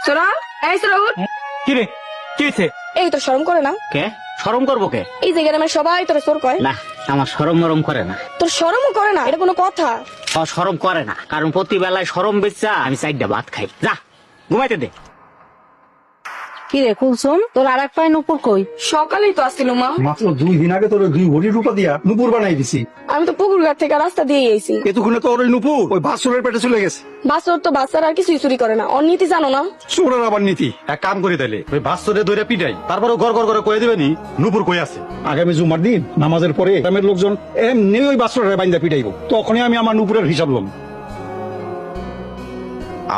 সোরা, এই সোরা উঠ। কি রে কি হয়েছে? এই তো শরম করে না? কে শরম করবো কে? এই যে গ্রামের সবাই তোর চোর কয়। না আমার শরম মরম করে না। তোর শরমও করে না, এটা কোনো কথা? শরম করে না কারণ প্রতি বেলায় শরম বেচা আমি চারটা ভাত খাই। যা ঘুমাইতে দে। কি রে কুলসুম, তোর আর এক পায়ে নুপুর কই? সকালেই তো আসছিল মা। মাত্র 2 দিন আগে তোর 2 ভরি রূপা দিয়া নুপুর বানাই দিছি। আমি তো পুকুর ঘাট থেকে রাস্তা দিয়ে আইছি। এতক্ষণে তোর ওই নুপুর ওই বাসুরের পেটে চলে গেছে। বাসর তো বাচ্চারা আর কিছুই চুরি করে না, ওর নীতি জানো না? চোরের আবার নীতি। এক কাম করি তাইলে ওই বাস্তরে দইরা পিটাই, তারপরে গড় গড় করে কয়ে দিবেনি নুপুর কই আছে। আগামী জুমার দিন নামাজের পরে গ্রামের লোকজন এমনি ওই বাসুরের বাইন্দা পিটাইব, তখনই আমি আমার নুপুরের হিসাব লম।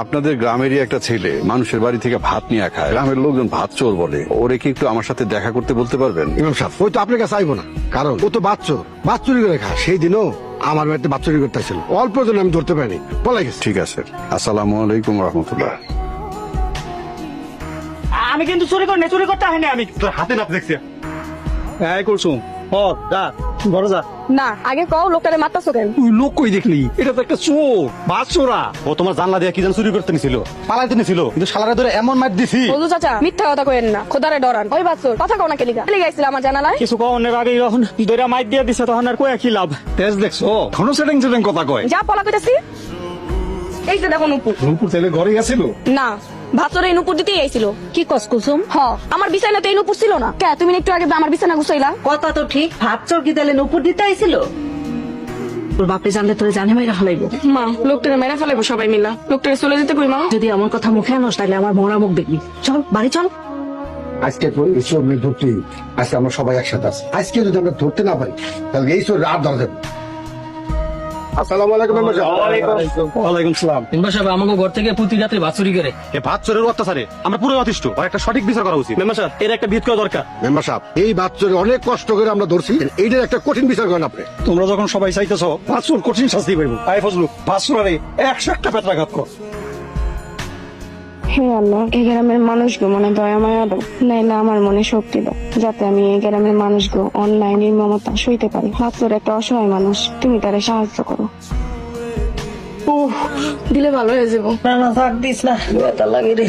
আপনাদের গ্রামেরই একটা ছেলে মানুষের বাড়ি থেকে ভাত নিয়ে খায়, গ্রামের লোকজন ভাত চোর বলে। ওরে কি একটু আমার সাথে দেখা করতে বলতে পারবেন? ইমাম সাহেব ওই তো আপনার কাছে আইবো না, কারণ ও তো বাচ্চা চুরি করে খায়। সেই দিনও আমার বাড়িতে বাচ্চা চুরি করতে আসছিল, অল্প জন আমি ধরতে পারিনি, পলাই গেছে। ঠিক আছে, আসসালামু আলাইকুম রহমতুল্লাহ। আমি কিন্তু চুরি করি না, চুরি করতে হয়নি আমি। তোর হাতে নাপ দেখছি। এই কুলসুম, যা ঘরে যা। না, আগে কও লোকটারে মারতাছো কেন? তুই লোক কই দেখলি? এটা তো একটা চোর, বাসুরা। ও তোমার জানলা দিয়ে কি যেন চুরি করতে নিছিল, পালাইতে নিছিল, কিন্তু শালারে ধরে এমন মার দিছি। বলু চাচা মিথ্যা কথা কইেন না, খোদারে ডরান। ওই বাচ্চর কথা কও না কেলিগা আইছিল আমার জানালায়। কিছু কনের আগে যখন দইরা মাইর দিয়ে দিছে তখন আর কয়া কি লাভ? তেজ দেখছো, ঘন সেটিং সেটিং কথা কয়। যা পলা কইতাছি। এই যে দেখো নুপুর। নুপুর তাইলে ঘরেই আছিল? না, ভাতরে এই নুপুর দিতেই আইছিল। কি কস কুলসুম? আমার বিছানাতে এই নুপুর ছিল না। কে তুমি একটু আগে আমার বিছানা গুছাইলা? কথা তো ঠিক, ভাত চোর কি তাহলে নুপুর দিতে আইছিল? তোর বাপে জানলে তোরে জানে মাইরা ফেলাইবো। মা, লোকটারে মেরে ফেলাইবো সবাই মিলা। লোকটারে চলে যেতে কই মা। যদি এমন কথা মুখে আনোস তাহলে আমার মরা মুখ দেখবি। চল বাড়ি চল। আজকে তো এই চোর নিয়ে ধরতে, আজকে আমরা সবাই একসাথে আছি। আজকে যদি আমরা ধরতে না পারি তাহলে এই চোর রাত ধরা দেবো। আসসালামু আলাইকুম মেম্বার সাহেব। ওয়ালাইকুম সালাম। মেম্বার সাহেব আমাকে ঘর থেকে প্রতি রাত্রে ভাত চুরি করে। এ ভাত চোরের অত্যাচারে আমরা পুরো অতিষ্ঠ, আর একটা সঠিক বিচার করা উচিত। মেম্বার সাহেব এর একটা ভিত করা দরকার। মেম্বার সাহেব এই বাচ্চারে অনেক কষ্ট করে আমরা ধরছি, এইটার একটা কঠিন বিচার করেন আপনি। তোমরা যখন সবাই চাইতেছো বাসুর কঠিন শাস্তি পাইব, আই ফজলু বাসুরারে 101টা পেটরাঘাত কর। হে আল্লাহ, এই গ্রামের মানুষগো মনে দয়া মায়া দাও, নাইলে আমার মনে শক্তি দাও, যাতে আমি এই গ্রামের মানুষগো অন্যায় নির্মমতা সইতে পারি। হাতর একটা অসহায় মানুষ, তুমি তারে সাহায্য করো। দিলে ভালো হয়ে যাবো। না না থাক দিস না, ব্যথা লাগে রে।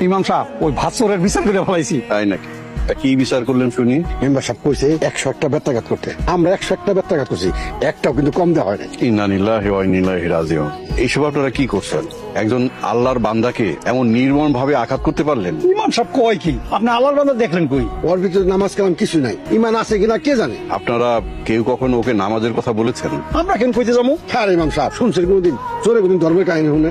ইমাম সাহেব ওই ভাসুরের বিচার করে ফেলাইছি। তাই নাকি? তা কি বিচার করলেন শুনি? মেম্বার সাহেব কইছে 101টা ব্যত্যাঘাত করতে, আমরা 101টা ব্যত্যাঘাত করছি, একটাও কিন্তু কম দেওয়া হয় না। ইন্না লিল্লাহি ওয়া ইন্না ইলাইহি রাজিউন। এইসব আপনারা কি করছেন? একজন আল্লাহর বান্দাকে এমন নির্মম ভাবে আঘাত করতে পারলেন? ইমাম সাহেব কয় কি? আপনি আল্লাহর বান্দা দেখলেন কই? ওর ভিতরে নামাজ কালাম কিছু নাই, ইমান আছে কিনা কে জানে। আপনারা কেউ কখনো ওকে নামাজের কথা বলেছেন? আমরা কেন কইতে যাবো? হ্যাঁ ইমাম সাহেব, শুনছেন কোনদিন চোরে কোনদিন ধর্মের কাহিনী শুনে?